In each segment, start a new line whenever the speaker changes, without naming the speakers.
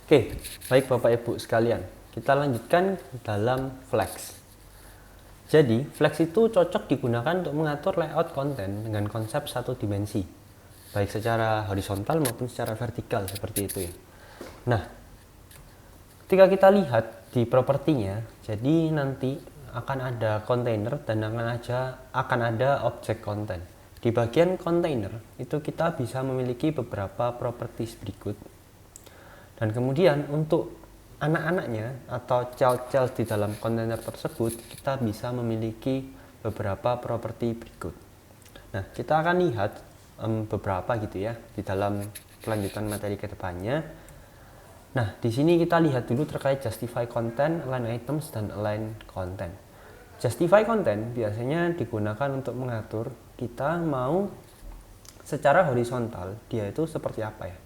Oke, baik Bapak Ibu sekalian, kita lanjutkan dalam Flex. Jadi, Flex itu cocok digunakan untuk mengatur layout konten dengan konsep satu dimensi, baik secara horizontal maupun secara vertikal seperti itu ya. Nah, ketika kita lihat di propertinya, jadi nanti akan ada kontainer dan akan ada objek konten. Di bagian kontainer itu kita bisa memiliki beberapa properties berikut. Dan kemudian untuk anak-anaknya atau child-child di dalam kontainer tersebut, kita bisa memiliki beberapa properti berikut. Nah, kita akan lihat beberapa gitu ya di dalam kelanjutan materi kedepannya. Nah, di sini kita lihat dulu terkait justify content, align items, dan align content. Justify content biasanya digunakan untuk mengatur kita mau secara horizontal dia itu seperti apa ya.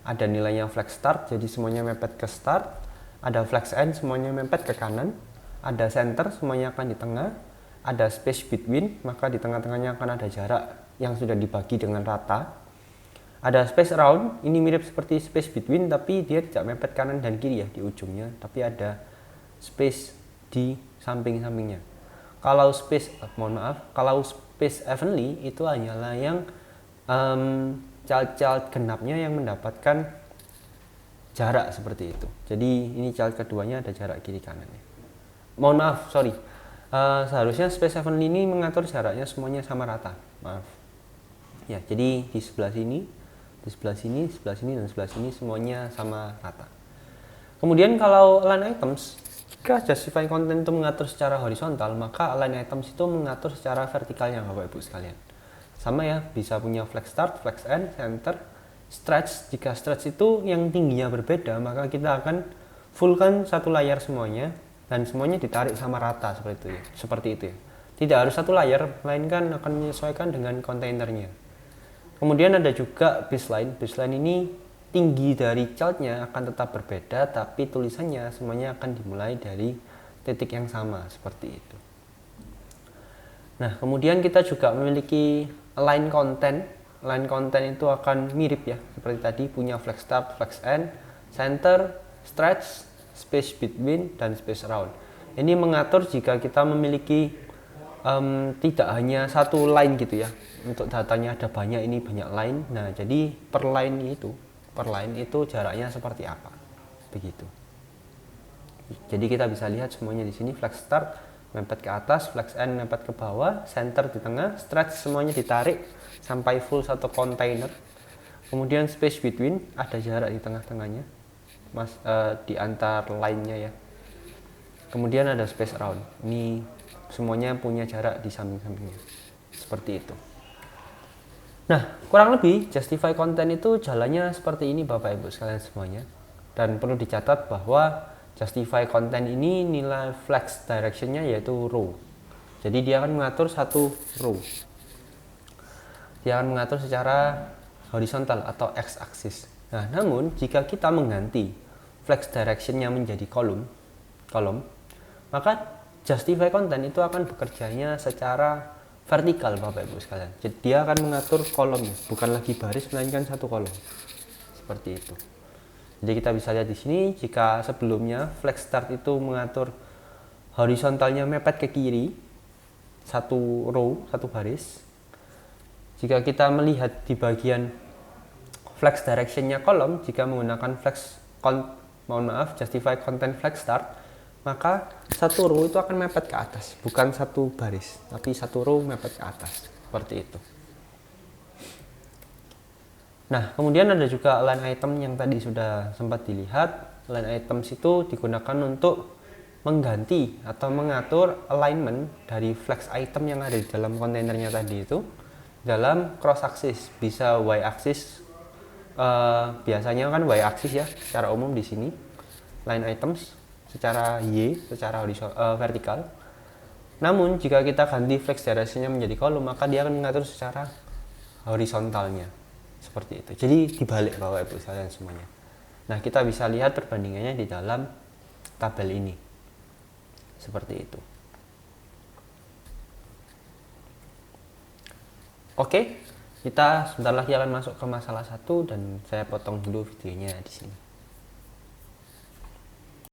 Ada nilainya flex start, jadi semuanya mepet ke start. Ada flex end, semuanya mepet ke kanan. Ada center, semuanya akan di tengah. Ada space between, maka di tengah-tengahnya akan ada jarak yang sudah dibagi dengan rata. Ada space around, ini mirip seperti space between, tapi dia tidak mepet kanan dan kiri ya di ujungnya, tapi ada space di samping-sampingnya. Kalau kalau space evenly itu hanyalah yang child genapnya yang mendapatkan jarak seperti itu. Jadi ini child keduanya ada jarak kiri kanannya. Seharusnya space evenly ini mengatur jaraknya semuanya sama rata. Maaf. Ya, jadi di sebelah sini, di sebelah sini, sebelah sini, dan sebelah sini semuanya sama rata. Kemudian kalau align items, jika justify content itu mengatur secara horizontal, maka align items itu mengatur secara vertikalnya Bapak Ibu sekalian. Sama ya, bisa punya flex start, flex end, center, stretch. Jika stretch itu yang tingginya berbeda, maka kita akan fullkan satu layar semuanya dan semuanya ditarik sama rata seperti itu ya. Tidak harus satu layar, melainkan akan menyesuaikan dengan kontainernya. Kemudian ada juga baseline. Baseline ini tinggi dari childnya akan tetap berbeda, tapi tulisannya semuanya akan dimulai dari titik yang sama seperti itu. Nah, kemudian kita juga memiliki align content. Align content itu akan mirip ya, seperti tadi punya flex start, flex end, center, stretch, space between, dan space around. Ini mengatur jika kita memiliki tidak hanya satu line gitu ya. Untuk datanya ada banyak, ini banyak line. Nah, jadi per line itu jaraknya seperti apa. Begitu. Jadi kita bisa lihat semuanya di sini flex start mepet ke atas, flex end mepet ke bawah, center di tengah, stretch semuanya ditarik sampai full satu kontainer. Kemudian space between, ada jarak di tengah-tengahnya, di antar line-nya ya. Kemudian ada space around, ini semuanya punya jarak di samping-sampingnya, seperti itu. Nah, kurang lebih justify content itu jalannya seperti ini Bapak Ibu sekalian semuanya. Dan perlu dicatat bahwa justify content ini nilai flex directionnya yaitu row. Jadi dia akan mengatur satu row. Dia akan mengatur secara horizontal atau x-axis. Nah, namun jika kita mengganti flex directionnya menjadi kolom, maka justify content itu akan bekerjanya secara vertikal Bapak Ibu sekalian. Jadi dia akan mengatur kolomnya, bukan lagi baris melainkan satu kolom. Seperti itu. Jadi kita bisa lihat di sini jika sebelumnya flex start itu mengatur horizontalnya mepet ke kiri, satu row, satu baris. Jika kita melihat di bagian flex directionnya kolom, jika menggunakan justify content flex start, maka satu row itu akan mepet ke atas, bukan satu baris, tapi satu row mepet ke atas, seperti itu. Nah, kemudian ada juga align item yang tadi sudah sempat dilihat. Align items itu digunakan untuk mengganti atau mengatur alignment dari flex item yang ada di dalam kontainernya tadi itu dalam cross axis, bisa y axis, biasanya kan y axis ya secara umum di sini line items secara vertikal. Namun jika kita ganti flex directionnya menjadi kolom, maka dia akan mengatur secara horizontalnya seperti itu. Jadi dibalik Bapak Ibu sekalian semuanya. Nah, kita bisa lihat perbandingannya di dalam tabel ini seperti itu. Oke, kita sebentar lagi akan masuk ke masalah 1 dan saya potong dulu videonya di sini.